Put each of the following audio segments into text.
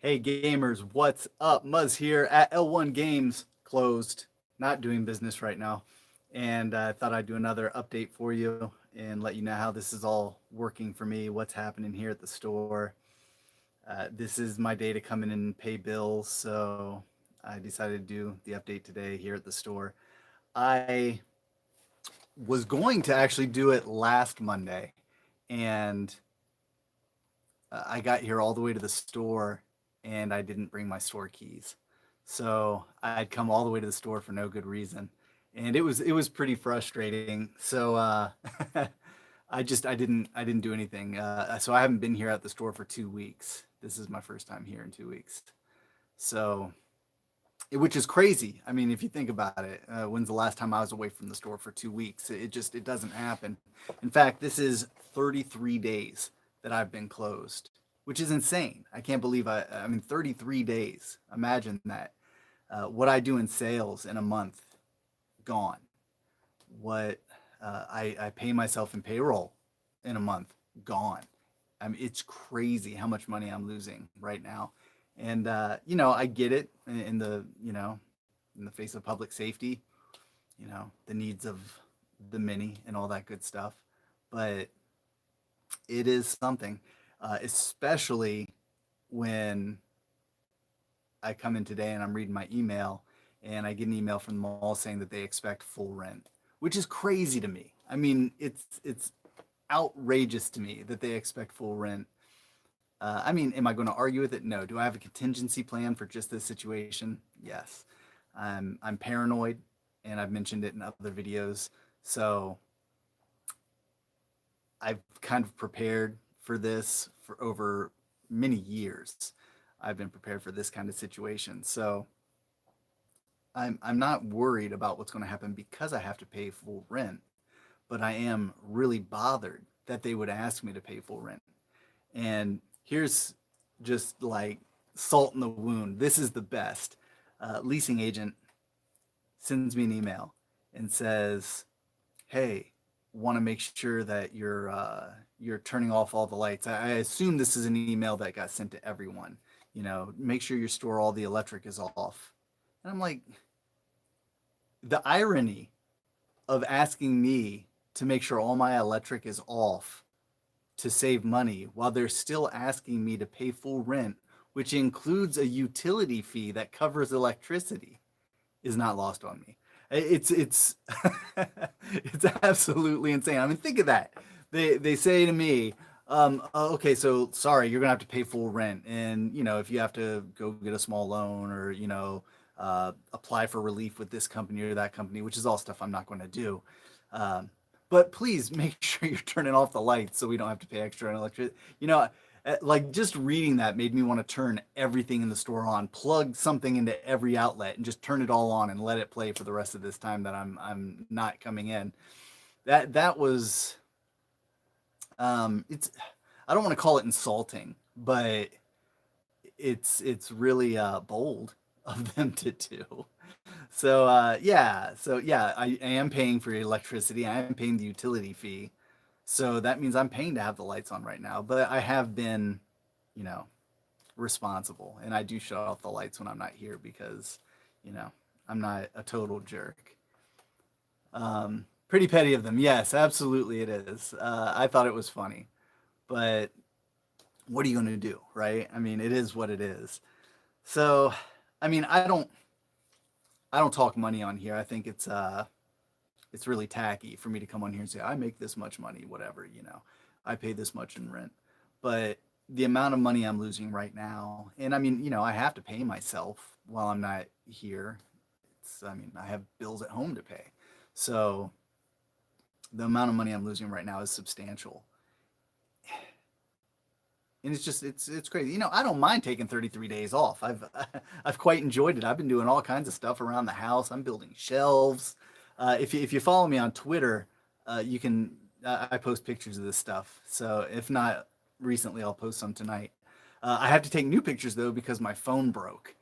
Hey gamers, what's up? Muzz here at L1 Games, closed, not doing business right now. And I thought I'd do another update for you and let you know how this is all working for me, what's happening here at the store. This is my day to come in and pay bills, so I decided to do the update today here at the store. I was going to actually do it last Monday, and I got here all the way to the store and I didn't bring my store keys. So I'd come all the way to the store for no good reason. And it was pretty frustrating. So I didn't do anything. So I haven't been here at the store for 2 weeks. This is my first time here in 2 weeks. So which is crazy. I mean, if you think about it, when's the last time I was away from the store for 2 weeks? It doesn't happen. In fact, this is 33 days that I've been closed, which is insane. I can't believe I mean 33 days. Imagine that. What I do in sales in a month, gone. What I pay myself in payroll in a month, gone. I mean, it's crazy how much money I'm losing right now. And I get it in the in the face of public safety, the needs of the many and all that good stuff. But it is something, especially when I come in today and I'm reading my email and I get an email from the mall saying that they expect full rent, which is crazy to me. I mean, it's outrageous to me that they expect full rent. I mean, am I going to argue with it? No. Do I have a contingency plan for just this situation? Yes. I'm paranoid, and I've mentioned it in other videos. So I've kind of prepared for this for over many years. I've been prepared for this kind of situation. So I'm not worried about what's going to happen because I have to pay full rent, but I am really bothered that they would ask me to pay full rent. And here's just like salt in the wound. This is the best. Leasing agent sends me an email and says, "Hey, want to make sure that you're turning off all the lights." I assume this is an email that got sent to everyone. Make sure your store all the electric is off. And I'm like, the irony of asking me to make sure all my electric is off to save money while they're still asking me to pay full rent, which includes a utility fee that covers electricity, is not lost on me. It's it's absolutely insane. I mean, think of that. They say to me, okay, so sorry, you're gonna have to pay full rent, and if you have to go get a small loan or apply for relief with this company or that company, which is all stuff I'm not going to do. But please make sure you're turning off the lights so we don't have to pay extra on electricity. Like just reading that made me want to turn everything in the store on, plug something into every outlet, and just turn it all on and let it play for the rest of this time that I'm not coming in. That was it's I don't want to call it insulting, but it's really bold of them to do. I am paying for electricity. I am paying the utility fee. So that means I'm paying to have the lights on right now. But I have been, you know, responsible, and I do shut off the lights when I'm not here because, you know, I'm not a total jerk. Pretty petty of them. Yes, absolutely it is. I thought it was funny, but what are you going to do, right? I mean, it is what it is. So, I mean, I don't talk money on here. I think it's really tacky for me to come on here and say I make this much money, whatever, I pay this much in rent. But the amount of money I'm losing right now, and I mean, I have to pay myself while I'm not here. I mean, I have bills at home to pay. So the amount of money I'm losing right now is substantial. And it's crazy. I don't mind taking 33 days off. I've quite enjoyed it. I've been doing all kinds of stuff around the house. I'm building shelves. If you follow me on Twitter, you can I post pictures of this stuff. So if not recently, I'll post some tonight. I have to take new pictures though because my phone broke.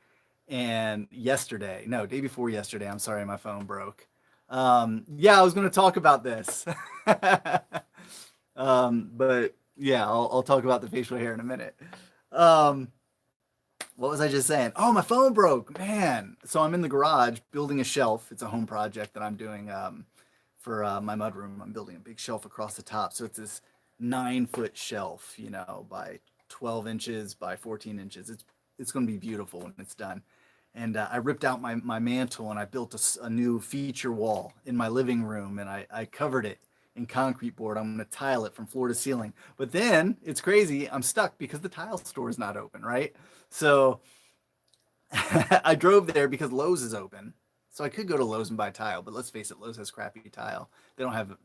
And day before yesterday, I'm sorry, my phone broke. Yeah, I was going to talk about this. But yeah, I'll talk about the facial hair in a minute. Um, what was I just saying? Oh, my phone broke, man. So I'm in the garage building a shelf. It's a home project that I'm doing for my mudroom. I'm building a big shelf across the top. So it's this 9 foot shelf, by 12 inches by 14 inches. It's going to be beautiful when it's done. And I ripped out my mantle and I built a new feature wall in my living room, and I covered it in concrete board. I'm going to tile it from floor to ceiling. But then it's crazy. I'm stuck because the tile store is not open, right? So I drove there because Lowe's is open. So I could go to Lowe's and buy tile, but let's face it, Lowe's has crappy tile. They don't have,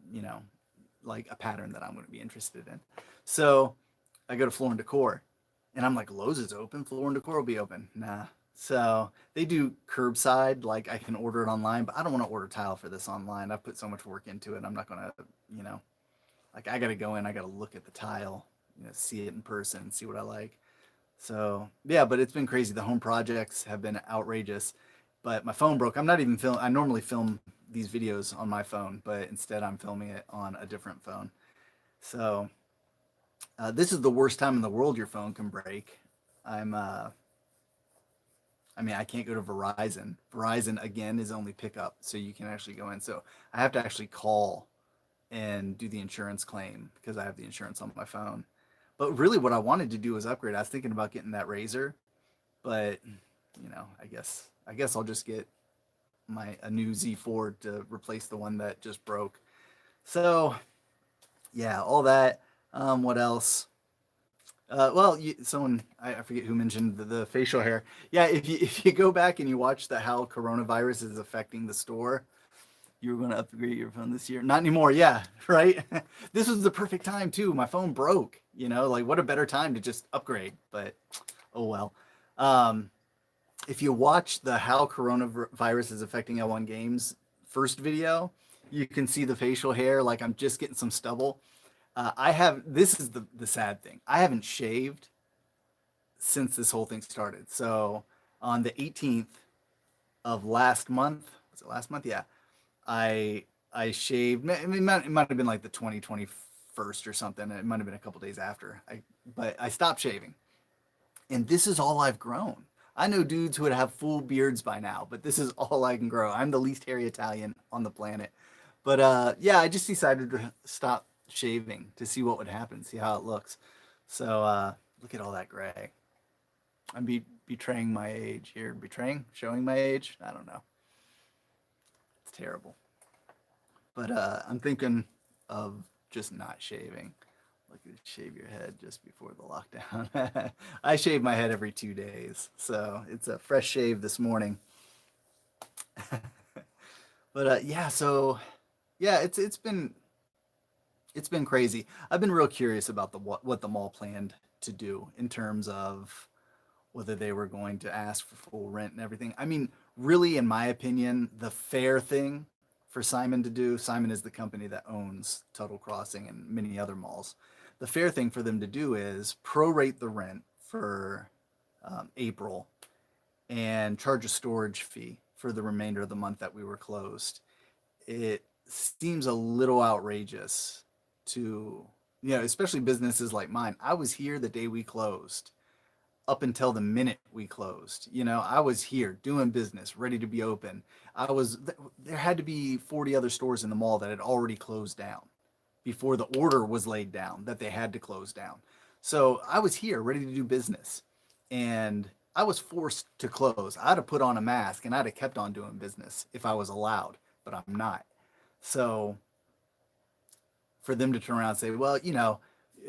like a pattern that I'm going to be interested in. So I go to Floor and Decor, and I'm like, Lowe's is open, Floor and Decor will be open. Nah. So they do curbside, like I can order it online, but I don't want to order tile for this online. I've put so much work into it. I'm not going to, you know, like I got to go in, I got to look at the tile, see it in person, see what I like. So yeah, but it's been crazy. The home projects have been outrageous, but my phone broke. I'm not even film. I normally film these videos on my phone, but instead I'm filming it on a different phone. So this is the worst time in the world your phone can break. I'm I mean, I can't go to Verizon. Verizon again is only pickup, so you can actually go in. So I have to actually call and do the insurance claim because I have the insurance on my phone. But really, what I wanted to do was upgrade. I was thinking about getting that Razor, but I guess I'll just get a new Z4 to replace the one that just broke. So yeah, all that. What else? Well, someone I forget who mentioned the facial hair. Yeah, if you go back and you watch the how coronavirus is affecting the store, you were going to upgrade your phone this year. Not anymore. Yeah, right. This was the perfect time too. My phone broke. Like what a better time to just upgrade. But oh well. Um, if you watch the how coronavirus is affecting L1 games first video, you can see the facial hair. Like I'm just getting some stubble. I have. This is the sad thing. I haven't shaved since this whole thing started. So on the 18th of last month, was it last month? Yeah, I shaved. It might have been like the 2021st or something. It might have been a couple days after. But I stopped shaving, and this is all I've grown. I know dudes who would have full beards by now, but this is all I can grow. I'm the least hairy Italian on the planet. But yeah, I just decided to stop shaving to see what would happen, see how it looks. So look at all that gray. I'm betraying my age here. Betraying? Showing my age? I don't know. It's terrible. But I'm thinking of just not shaving. Like you shave your head just before the lockdown. I shave my head every 2 days, so it's a fresh shave this morning. But yeah, so yeah, it's been crazy. I've been real curious about what the mall planned to do in terms of whether they were going to ask for full rent and everything. I mean, really, in my opinion, the fair thing for Simon to do, Simon is the company that owns Tuttle Crossing and many other malls. The fair thing for them to do is prorate the rent for April and charge a storage fee for the remainder of the month that we were closed. It seems a little outrageous to, especially businesses like mine. I was here the day we closed up until the minute we closed. I was here doing business, ready to be open. There had to be 40 other stores in the mall that had already closed down before the order was laid down that they had to close down. So I was here ready to do business, and I was forced to close. I'd have put on a mask and I'd have kept on doing business if I was allowed, but I'm not. So for them to turn around and say, well,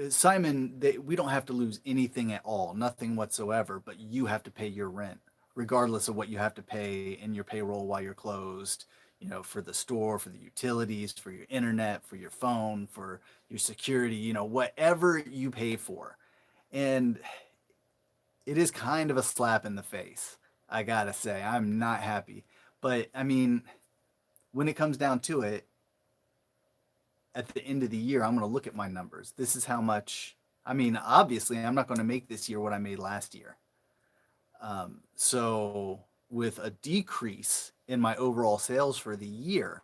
Simon, we don't have to lose anything at all, nothing whatsoever, but you have to pay your rent, regardless of what you have to pay in your payroll while you're closed, for the store, for the utilities, for your internet, for your phone, for your security, whatever you pay for. And it is kind of a slap in the face. I gotta say, I'm not happy. But I mean, when it comes down to it, at the end of the year, I'm going to look at my numbers. This is how much, I mean, obviously, I'm not going to make this year what I made last year. So, with a decrease in my overall sales for the year,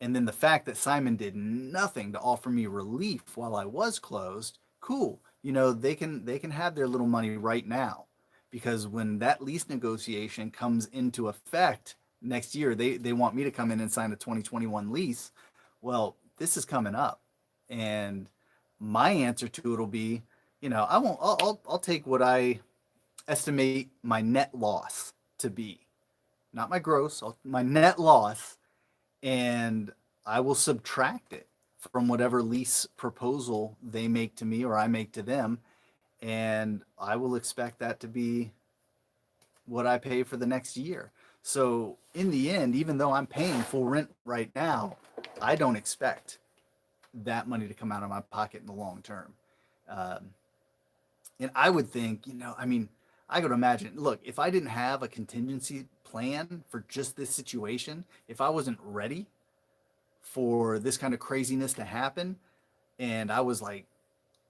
and then the fact that Simon did nothing to offer me relief while I was closed, cool. They can have their little money right now because when that lease negotiation comes into effect next year, they want me to come in and sign a 2021 lease. Well, this is coming up, and my answer to it will be, I won't. I'll take what I estimate my net loss to be, not my gross, my net loss, and I will subtract it from whatever lease proposal they make to me or I make to them, and I will expect that to be what I pay for the next year. So in the end, even though I'm paying full rent right now, I don't expect that money to come out of my pocket in the long term. Um, and I would think, I mean, I could imagine, look, if I didn't have a contingency plan for just this situation, if I wasn't ready for this kind of craziness to happen, and I was like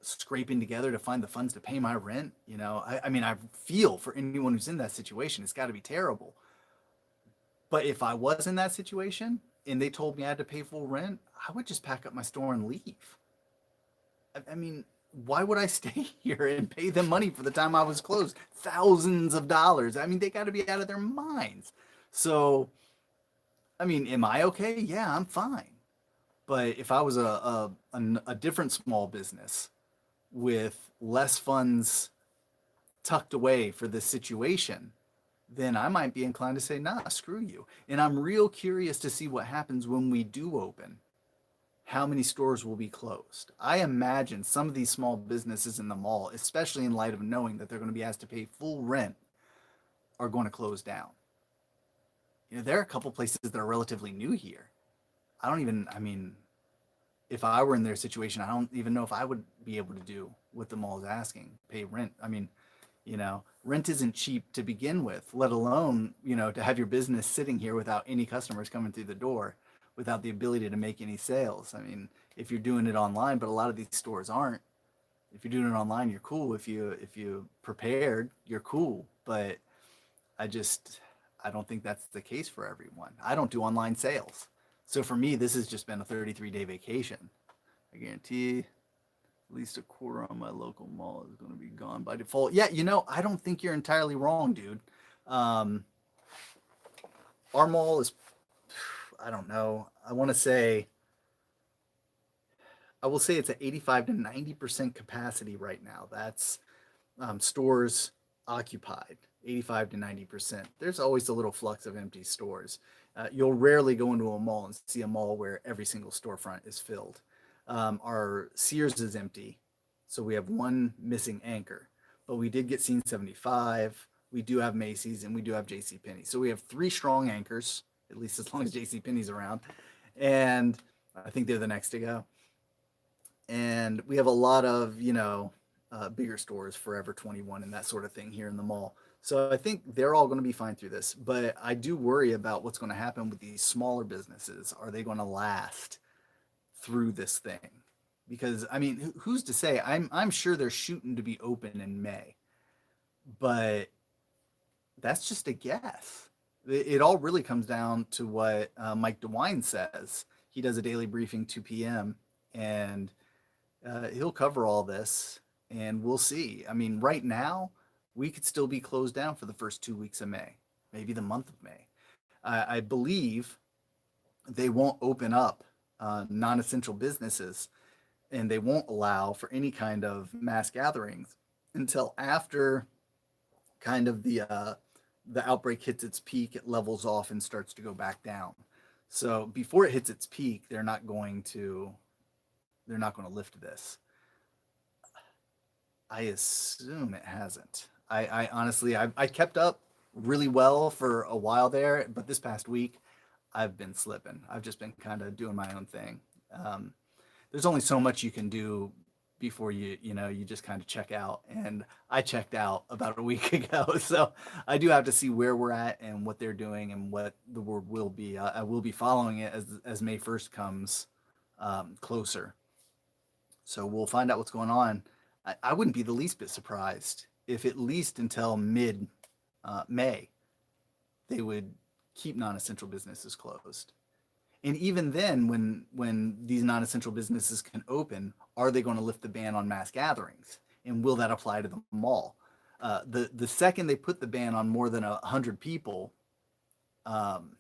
scraping together to find the funds to pay my rent, I mean, I feel for anyone who's in that situation. It's got to be terrible. But if I was in that situation and they told me I had to pay full rent, I would just pack up my store and leave. I mean, why would I stay here and pay them money for the time I was closed? Thousands of dollars. I mean, they got to be out of their minds. So, I mean, am I okay? Yeah, I'm fine. But if I was a different small business with less funds tucked away for this situation, then I might be inclined to say, nah, screw you. And I'm real curious to see what happens when we do open. How many stores will be closed? I imagine some of these small businesses in the mall, especially in light of knowing that they're going to be asked to pay full rent, are going to close down. There are a couple places that are relatively new here. I mean, if I were in their situation, I don't even know if I would be able to do what the mall is asking, pay rent. I mean, rent isn't cheap to begin with, let alone, to have your business sitting here without any customers coming through the door, without the ability to make any sales. I mean, if you're doing it online, but a lot of these stores aren't. If you're doing it online, you're cool. If you prepared, you're cool. But I don't think that's the case for everyone. I don't do online sales. So for me, this has just been a 33-day vacation. I guarantee at least a quarter on my local mall is going to be gone by default. Yeah, I don't think you're entirely wrong, dude. Um, our mall is, I don't know. I will say it's at 85 to 90% capacity right now. That's stores occupied, 85 to 90%. There's always a little flux of empty stores. You'll rarely go into a mall and see a mall where every single storefront is filled. Our Sears is empty, so we have one missing anchor. But we did get Scene 75. We do have Macy's, and we do have J.C. Penney. So we have three strong anchors, at least as long as J.C. Penney's around. And I think they're the next to go. And we have a lot of, bigger stores, Forever 21 and that sort of thing here in the mall. So I think they're all going to be fine through this. But I do worry about what's going to happen with these smaller businesses. Are they going to last through this thing? Because I mean, who's to say? I'm sure they're shooting to be open in May, but that's just a guess. It all really comes down to what Mike DeWine says. He does a daily briefing 2 p.m. and he'll cover all this, and we'll see. I mean, right now we could still be closed down for the first 2 weeks of May, maybe the month of May. I believe they won't open up non-essential businesses, and they won't allow for any kind of mass gatherings until after kind of the outbreak hits its peak, it levels off and starts to go back down. So before it hits its peak, they're not going to lift this. I assume it hasn't. I honestly, I kept up really well for a while there, but this past week, I've been slipping. I've just been kind of doing my own thing. There's only so much you can do before you just kind of check out. And I checked out about a week ago. So I do have to see where we're at and what they're doing and what the word will be. I will be following it as May 1st comes closer. So we'll find out what's going on. I wouldn't be the least bit surprised if at least until mid May, they would keep non-essential businesses closed. And even then, when these non-essential businesses can open, are they going to lift the ban on mass gatherings? And will that apply to the mall? The second they put the ban on more than 100 people, um,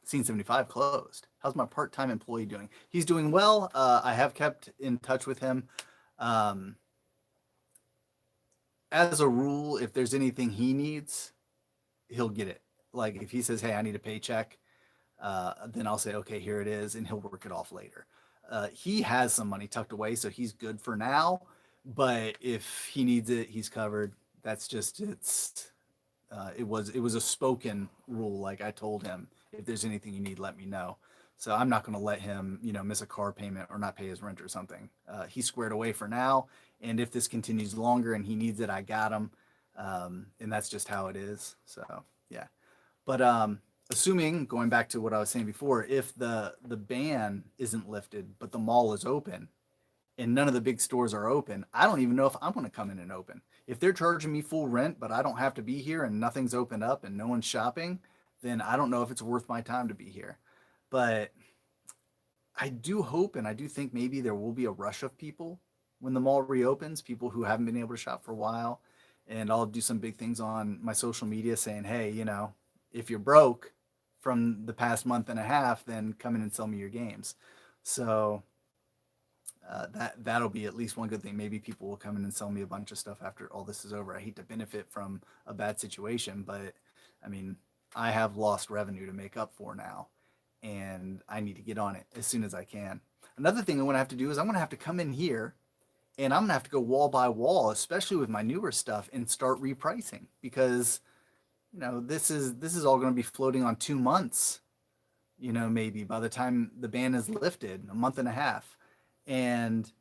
Scene 75 closed. How's my part-time employee doing? He's doing well. I have kept in touch with him. Um, as a rule, if there's anything he needs, he'll get it. Like if he says, "Hey, I need a paycheck," then I'll say, "Okay, here it is," and he'll work it off later. He has some money tucked away, so he's good for now. But if he needs it, he's covered. That's just it was a spoken rule. Like I told him, if there's anything you need, let me know. So I'm not going to let him, miss a car payment or not pay his rent or something. He's squared away for now, and if this continues longer and he needs it, I got him, and that's just how it is. So yeah, but assuming going back to what I was saying before, if the ban isn't lifted but the mall is open, and none of the big stores are open, I don't even know if I'm going to come in and open. If they're charging me full rent, but I don't have to be here and nothing's opened up and no one's shopping, then I don't know if it's worth my time to be here. But I do hope and I do think maybe there will be a rush of people when the mall reopens, people who haven't been able to shop for a while. And I'll do some big things on my social media saying, hey, if you're broke from the past month and a half, then come in and sell me your games. So that'll be at least one good thing. Maybe people will come in and sell me a bunch of stuff after all this is over. I hate to benefit from a bad situation, but I mean, I have lost revenue to make up for now, and I need to get on it as soon as I can. Another thing I'm going to have to do is I'm going to have to come in here and I'm going to have to go wall by wall, especially with my newer stuff, and start repricing because this is all going to be floating on 2 months, maybe by the time the ban is lifted, a month and a half. And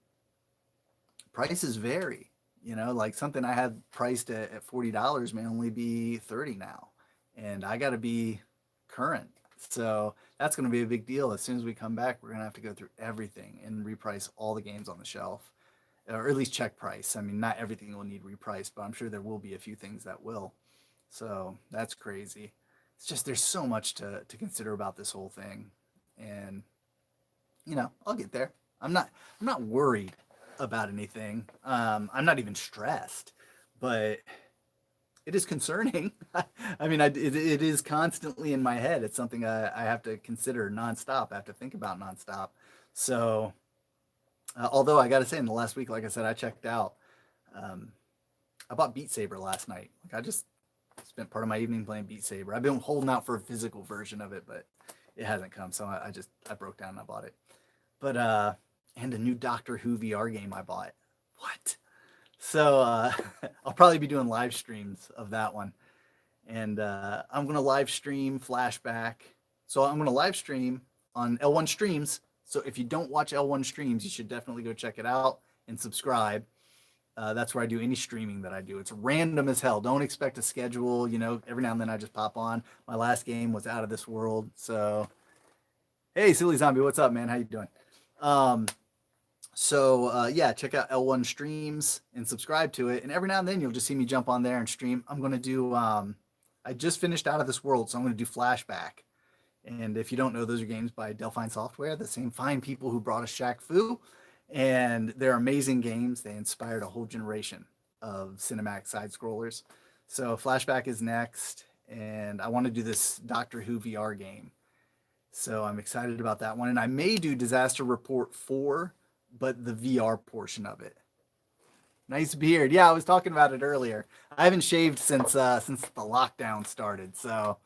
prices vary, like something I had priced at $40 may only be 30 now, and I got to be current. So that's going to be a big deal. As soon as we come back, we're going to have to go through everything and reprice all the games on the shelf, or at least check price. I mean, not everything will need repriced, but I'm sure there will be a few things that will. So that's crazy. It's just there's so much to consider about this whole thing, and I'll get there. I'm not worried about anything. I'm not even stressed, but it is concerning. I mean, it is constantly in my head. It's something I have to consider nonstop. I have to think about nonstop. So, although I got to say, in the last week, like I said, I checked out. I bought Beat Saber last night. Like I just spent part of my evening playing Beat Saber. I've been holding out for a physical version of it, but it hasn't come. So I broke down and I bought it. But and a new Doctor Who VR game I bought. What? So I'll probably be doing live streams of that one. And I'm going to live stream Flashback. So I'm going to live stream on L1 Streams. So if you don't watch L1 Streams, you should definitely go check it out and subscribe. That's where I do any streaming that I do. It's random as hell. Don't expect a schedule. Every now and then I just pop on. My last game was Out of This World. So, hey, Silly Zombie, what's up, man? How you doing? Yeah, check out L1 Streams and subscribe to it. And every now and then you'll just see me jump on there and stream. I'm going to do, I just finished Out of This World, so I'm going to do Flashback. And if you don't know, those are games by Delphine Software, the same fine people who brought us Shaq Fu. And they're amazing games. They inspired a whole generation of cinematic side scrollers. So Flashback is next. And I want to do this Doctor Who VR game. So I'm excited about that one. And I may do Disaster Report 4, but the VR portion of it. Nice beard. Yeah, I was talking about it earlier. I haven't shaved since the lockdown started. So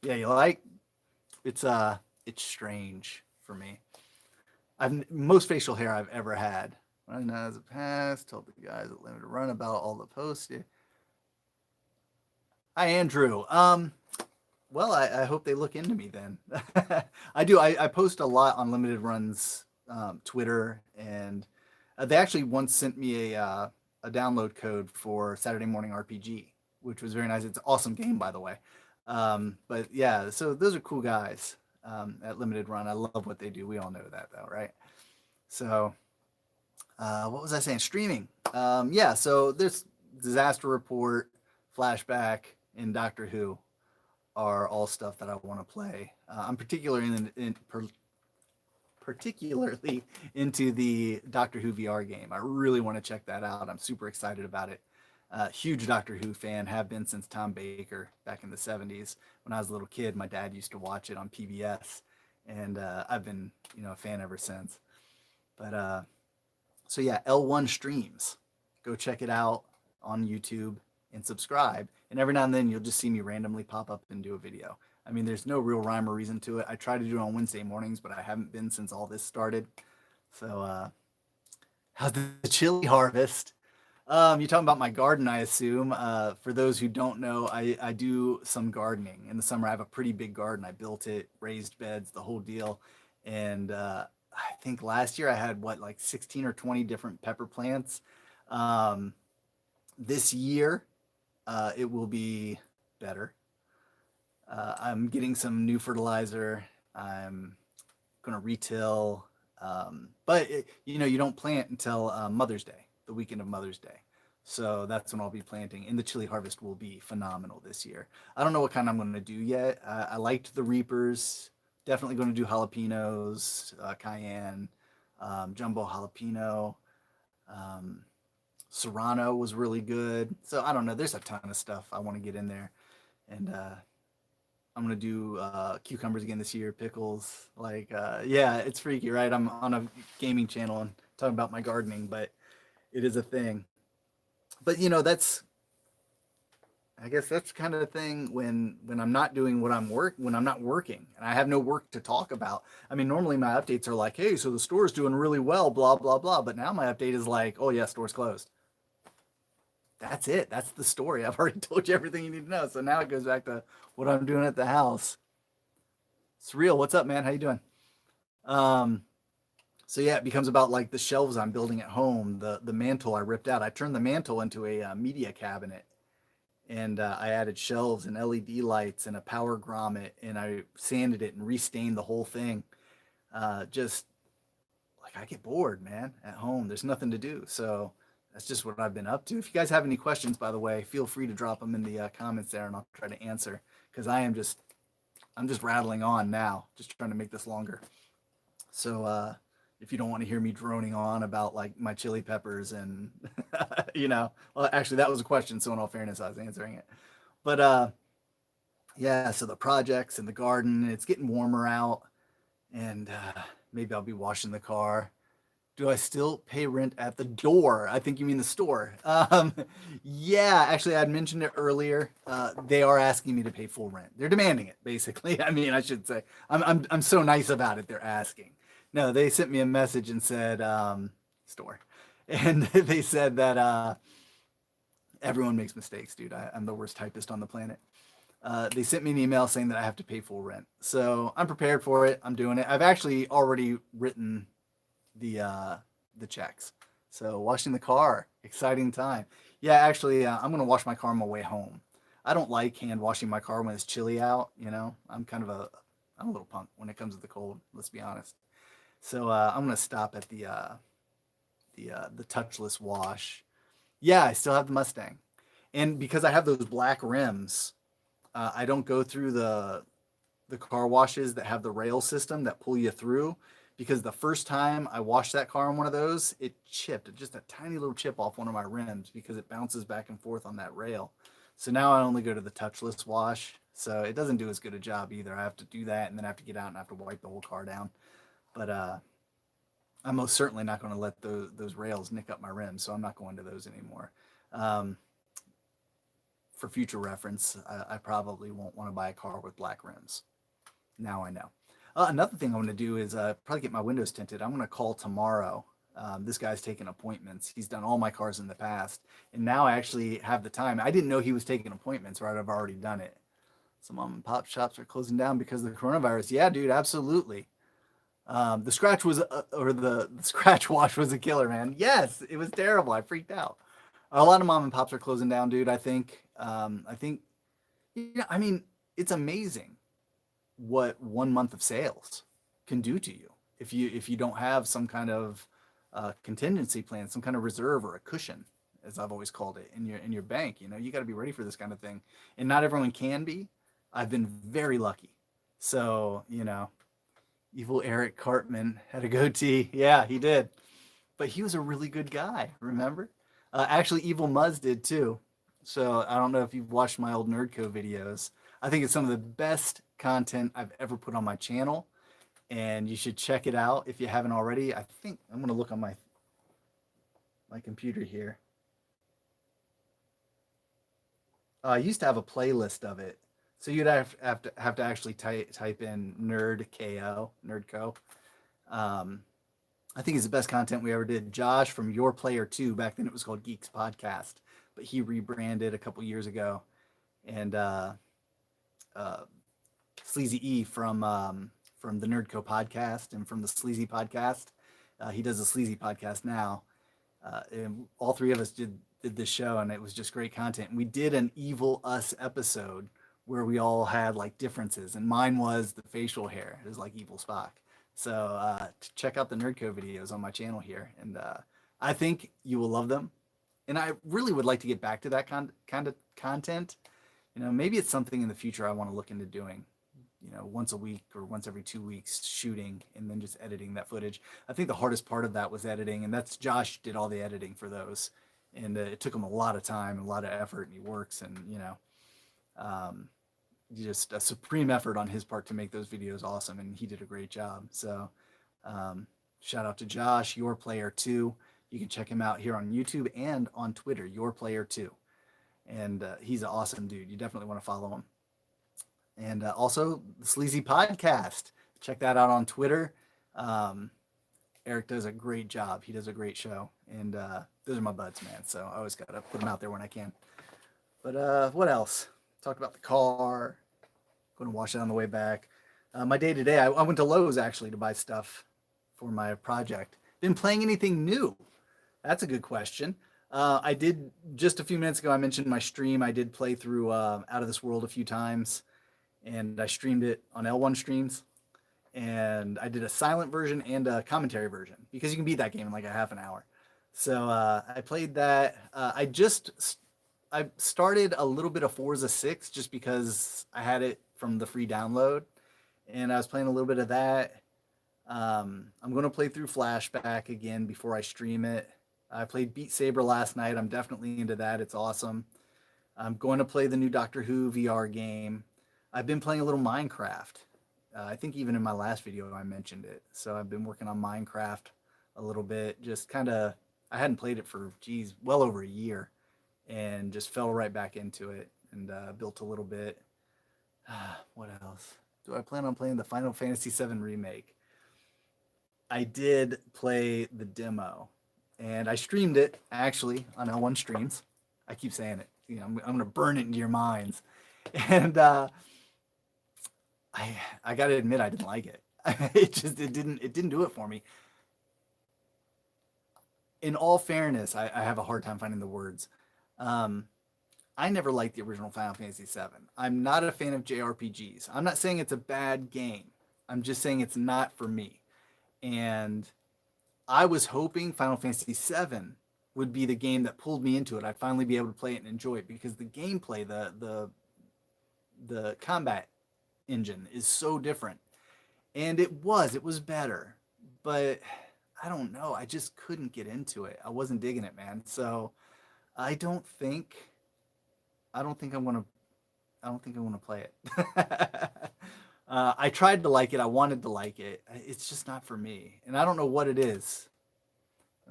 yeah, you like it's strange for me. I've most facial hair I've ever had. Run as a pass, told the guys at Limited Run about all the posts. Hi Andrew. Well, I hope they look into me then. I do. I post a lot on Limited Run's Twitter, and they actually once sent me a download code for Saturday Morning RPG, which was very nice. It's an awesome game, by the way. But yeah, so those are cool guys at Limited Run. I love what they do. We all know that, though, right? So what was I saying? Streaming. Yeah, so this Disaster Report, Flashback, and Doctor Who are all stuff that I want to play. I'm particularly into the Doctor Who VR game. I really want to check that out. I'm super excited about it. Huge Doctor Who fan, have been since Tom Baker back in the 70s. When I was a little kid, my dad used to watch it on PBS, and I've been, a fan ever since. But so yeah, L1 streams. Go check it out on YouTube and subscribe. And every now and then you'll just see me randomly pop up and do a video. I mean, there's no real rhyme or reason to it. I try to do it on Wednesday mornings, but I haven't been since all this started. So, how's the chili harvest? You're talking about my garden, I assume. For those who don't know, I do some gardening. In the summer, I have a pretty big garden. I built it, raised beds, the whole deal. And I think last year I had like 16 or 20 different pepper plants. Um, this year, it will be better. I'm getting some new fertilizer. I'm going to retill. But you don't plant until Mother's Day, the weekend of Mother's Day. So that's when I'll be planting. And the chili harvest will be phenomenal this year. I don't know what kind I'm going to do yet. I liked the Reapers. Definitely going to do jalapenos, cayenne, jumbo jalapeno. Um, Serrano was really good. So I don't know. There's a ton of stuff I want to get in there. And I'm gonna do cucumbers again this year, pickles. Yeah, it's freaky, right? I'm on a gaming channel and talking about my gardening, but it is a thing. But I guess that's kind of the thing when I'm not doing when I'm not working and I have no work to talk about. I mean, normally my updates are like, hey, so the store's doing really well, blah blah blah. But now my update is like, oh yeah, store's closed. That's it. That's the story. I've already told you everything you need to know. So now it goes back to what I'm doing at the house. Surreal. What's up, man? How you doing? Um, so yeah, it becomes about like the shelves I'm building at home. The mantle I ripped out. I turned the mantle into a media cabinet, and I added shelves and LED lights and a power grommet, and I sanded it and restained the whole thing. Just like I get bored, man, at home. There's nothing to do, so that's just what I've been up to. If you guys have any questions, by the way, feel free to drop them in the comments there, and I'll try to answer because I'm just rattling on now, just trying to make this longer. So if you don't want to hear me droning on about like my chili peppers and well, actually that was a question, so in all fairness, I was answering it. But yeah, so the projects and the garden, it's getting warmer out, and maybe I'll be washing the car. Do I still pay rent at the door? I think you mean the store. Yeah, actually, I'd mentioned it earlier. They are asking me to pay full rent. They're demanding it, basically. I mean, I should say. I'm so nice about it. They're asking. No, they sent me a message and said store, and they said that everyone makes mistakes, dude. I'm the worst typist on the planet. They sent me an email saying that I have to pay full rent. So I'm prepared for it. I'm doing it. I've actually already written the checks. So washing the car, exciting time. Yeah, actually, I'm gonna wash my car on my way home. I don't like hand washing my car when it's chilly out. I'm a little punk when it comes to the cold. Let's be honest. So I'm gonna stop at the touchless wash. Yeah, I still have the Mustang, and because I have those black rims, I don't go through the car washes that have the rail system that pull you through, because the first time I washed that car on one of those, it chipped just a tiny little chip off one of my rims because it bounces back and forth on that rail. So now I only go to the touchless wash. So it doesn't do as good a job either. I have to do that and then I have to get out and I have to wipe the whole car down. But I'm most certainly not going to let those rails nick up my rims. So I'm not going to those anymore. Um, for future reference, I probably won't want to buy a car with black rims. Now I know. Another thing I'm going to do is probably get my windows tinted. I'm going to call tomorrow. This guy's taking appointments. He's done all my cars in the past. And now I actually have the time. I didn't know he was taking appointments, right? I've already done it. Some mom and pop shops are closing down because of the coronavirus. Yeah, dude, absolutely. The scratch was, or the scratch wash was a killer, man. Yes, it was terrible. I freaked out. A lot of mom and pops are closing down, dude. I think, I mean, it's amazing what 1 month of sales can do to you if you don't have some kind of contingency plan, some kind of reserve or a cushion, as I've always called it, in your bank. You got to be ready for this kind of thing, and not everyone can be. I've been very lucky. So evil Eric Cartman had a goatee. Yeah, he did, but he was a really good guy. Remember? Actually, Evil Muzz did too. So I don't know if you've watched my old Nerdco videos. I think it's some of the best content I've ever put on my channel, and you should check it out if you haven't already. I think I'm gonna look on my computer here. I used to have a playlist of it, so you'd have to actually type in Nerdco. Um, I think it's the best content we ever did. Josh from Your Player 2, back then it was called Geeks Podcast, but he rebranded a couple years ago. And uh, Sleazy E from the Nerdco podcast and from the Sleazy podcast. He does a Sleazy podcast now. And all three of us did this show, and it was just great content. And we did an Evil Us episode where we all had like differences, and mine was the facial hair. It was like Evil Spock. So check out the Nerdco videos on my channel here, and I think you will love them. And I really would like to get back to that kind of content. Maybe it's something in the future I want to look into doing. Once a week or once every 2 weeks, shooting and then just editing that footage. I think the hardest part of that was editing, and that's Josh did all the editing for those, and it took him a lot of time and a lot of effort, and he works, and um, just a supreme effort on his part to make those videos awesome, and he did a great job. So shout out to Josh, Your Player 2. You can check him out here on YouTube and on Twitter, Your Player 2. And he's an awesome dude. You definitely want to follow him. And also the Sleazy Podcast. Check that out on Twitter. Eric does a great job. He does a great show. And those are my buds, man. So I always got to put them out there when I can. But what else? Talked about the car. Going to wash it on the way back. My day to day, I went to Lowe's actually to buy stuff for my project. Been playing anything new? That's a good question. I did just a few minutes ago. I mentioned my stream. I did play through Out of This World a few times, and I streamed it on L1 Streams. And I did a silent version and a commentary version because you can beat that game in like a half an hour. So I played that. I started a little bit of Forza 6 just because I had it from the free download, and I was playing a little bit of that. I'm going to play through Flashback again before I stream it. I played Beat Saber last night. I'm definitely into that. It's awesome. I'm going to play the new Doctor Who VR game. I've been playing a little Minecraft. I think even in my last video I mentioned it. So I've been working on Minecraft a little bit. Just kind of, I hadn't played it for, well over a year, and just fell right back into it and built a little bit. What else? Do I plan on playing the Final Fantasy VII Remake? I did play the demo, and I streamed it actually on L1 Streams. I keep saying it. I'm going to burn it into your minds. And I got to admit, I didn't like it. It didn't do it for me. In all fairness, I have a hard time finding the words. I never liked the original Final Fantasy VII. I'm not a fan of JRPGs. I'm not saying it's a bad game. I'm just saying it's not for me. And I was hoping Final Fantasy VII would be the game that pulled me into it. I'd finally be able to play it and enjoy it because the gameplay, the combat engine is so different. And it was better. But I don't know. I just couldn't get into it. I wasn't digging it, man. So I don't think I'm gonna play it. I tried to like it. I wanted to like it. It's just not for me. And I don't know what it is.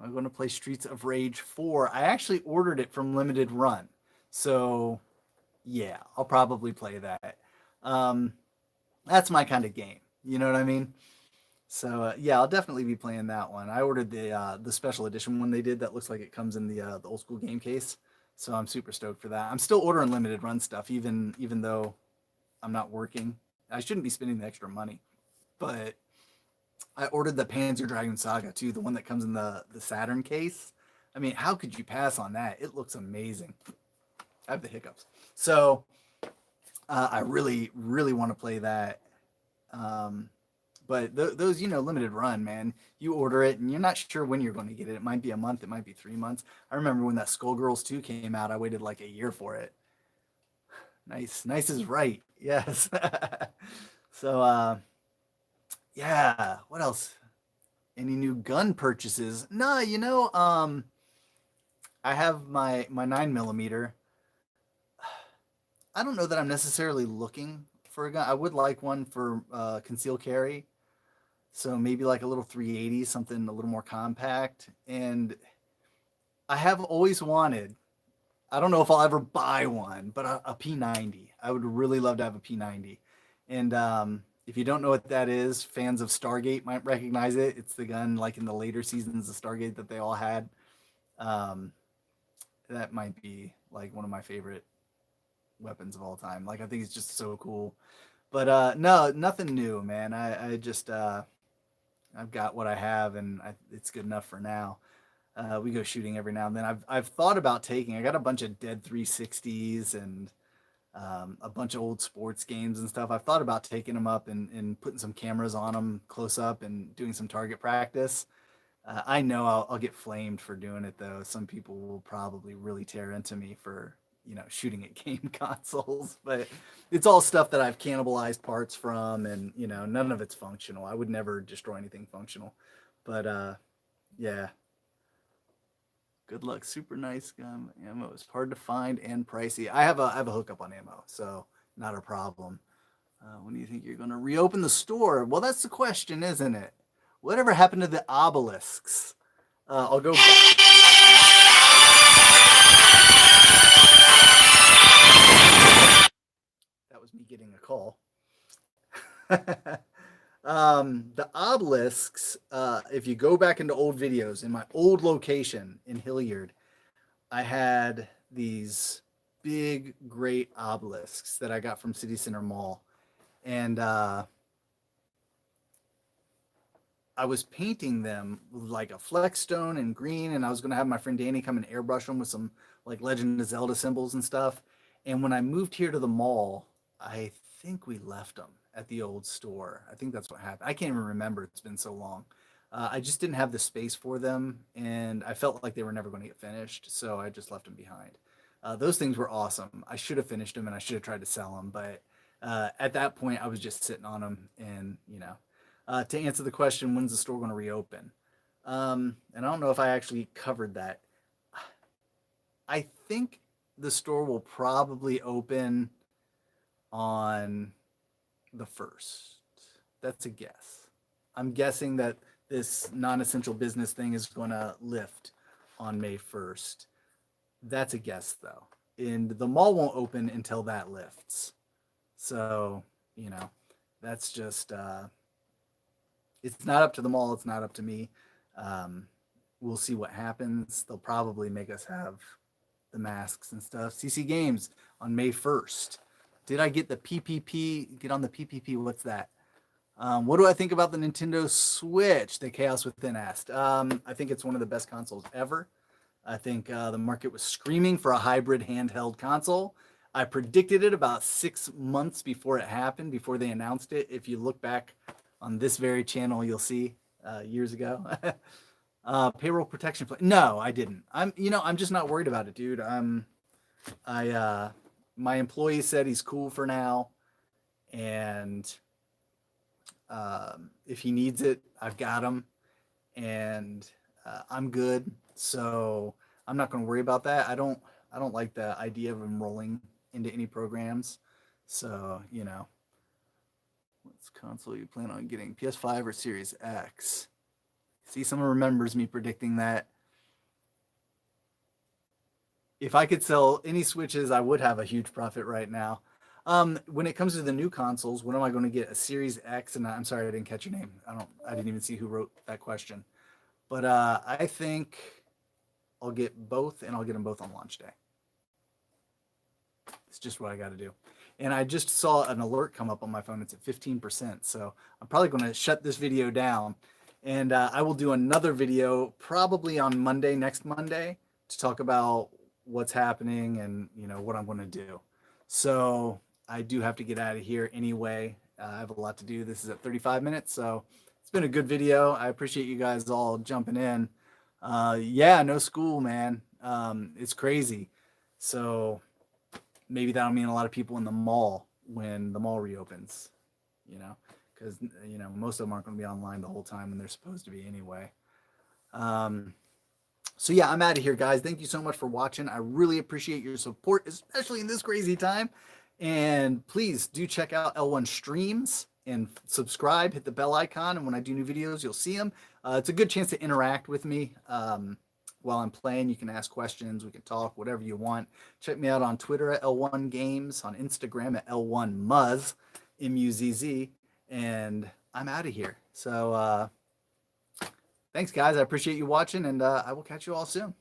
I'm going to play Streets of Rage 4. I actually ordered it from Limited Run. So yeah, I'll probably play that. That's my kind of game. You know what I mean? So yeah, I'll definitely be playing that one. I ordered the special edition one they did that looks like it comes in the old school game case. So I'm super stoked for that. I'm still ordering Limited Run stuff, even though I'm not working. I shouldn't be spending the extra money, but I ordered the Panzer Dragoon Saga too, the one that comes in the Saturn case. I mean, how could you pass on that? It looks amazing. I have the hiccups. So I really, really want to play that. But those, Limited Run, man, you order it and you're not sure when you're going to get it. It might be a month. It might be 3 months. I remember when that Skullgirls 2 came out, I waited like a year for it. Nice is right. Yes. So, yeah, what else? Any new gun purchases? No, I have my 9 millimeter. I don't know that I'm necessarily looking for a gun. I would like one for conceal carry. So maybe like a little 380, something a little more compact. And I have always wanted, I don't know if I'll ever buy one, but a P90. I would really love to have a P90. And if you don't know what that is, fans of Stargate might recognize it. It's the gun like in the later seasons of Stargate that they all had. Um, that might be like one of my favorite weapons of all time. Like I think it's just so cool. But no, nothing new, man. I just I've got what I have, and it's good enough for now. We go shooting every now and then. I've thought about taking. I got a bunch of dead 360s and a bunch of old sports games and stuff. I've thought about taking them up and putting some cameras on them close up and doing some target practice. I know I'll get flamed for doing it though. Some people will probably really tear into me for shooting at game consoles, but it's all stuff that I've cannibalized parts from, and none of it's functional. I would never destroy anything functional, but yeah. Good luck. Super nice gun. Ammo is hard to find and pricey. I have a hookup on ammo, so not a problem. When do you think you're going to reopen the store? Well, that's the question, isn't it? Whatever happened to the obelisks? I'll go back. That was me getting a call. The obelisks, if you go back into old videos, in my old location in Hilliard, I had these big, great obelisks that I got from City Center Mall. And I was painting them with like a flex stone and green, and I was going to have my friend Danny come and airbrush them with some like Legend of Zelda symbols and stuff. And when I moved here to the mall, I think we left them at the old store. I think that's what happened. I can't even remember. It's been so long. I just didn't have the space for them, and I felt like they were never going to get finished, so I just left them behind. Those things were awesome. I should have finished them, and I should have tried to sell them, but at that point, I was just sitting on them, and to answer the question, when's the store going to reopen? And I don't know if I actually covered that. I think the store will probably open on the 1st. That's a guess. I'm guessing that this non-essential business thing is going to lift on May 1st. That's a guess, though. And the mall won't open until that lifts. So, that's just it's not up to the mall. It's not up to me. We'll see what happens. They'll probably make us have the masks and stuff. CC Games on May 1st. Did I get the PPP? Get on the PPP. What's that? What do I think about the Nintendo Switch? The Chaos Within asked. I think it's one of the best consoles ever. I think the market was screaming for a hybrid handheld console. I predicted it about 6 months before it happened, before they announced it. If you look back on this very channel, you'll see years ago. Payroll protection plan. No, I didn't. I'm just not worried about it, dude. My employee said he's cool for now, and if he needs it, I've got him, and I'm good. So I'm not going to worry about that. I don't like the idea of enrolling into any programs. So what's console you plan on getting? PS5 or Series X? See, someone remembers me predicting that. If I could sell any Switches, I would have a huge profit right now. When it comes to the new consoles, when am I going to get a Series X? And I'm sorry, I didn't catch your name. I didn't even see who wrote that question. But I think I'll get both, and I'll get them both on launch day. It's just what I got to do. And I just saw an alert come up on my phone. It's at 15%. So I'm probably going to shut this video down. And I will do another video probably on Monday, next Monday, to talk about what's happening and what I'm going to do. So I do have to get out of here anyway. I have a lot to do. This is at 35 minutes. So it's been a good video. I appreciate you guys all jumping in. Yeah, no school, man. It's crazy. So maybe that'll mean a lot of people in the mall when the mall reopens, because most of them aren't going to be online the whole time when they're supposed to be anyway. So yeah, I'm out of here, guys. Thank you so much for watching. I really appreciate your support, especially in this crazy time. And please do check out L1 streams and subscribe, hit the bell icon. And when I do new videos, you'll see them. It's a good chance to interact with me while I'm playing. You can ask questions, we can talk, whatever you want. Check me out on Twitter at L1 Games, on Instagram at L1 Muzz, M-U-Z-Z. And I'm out of here. So thanks, guys. I appreciate you watching, and I will catch you all soon.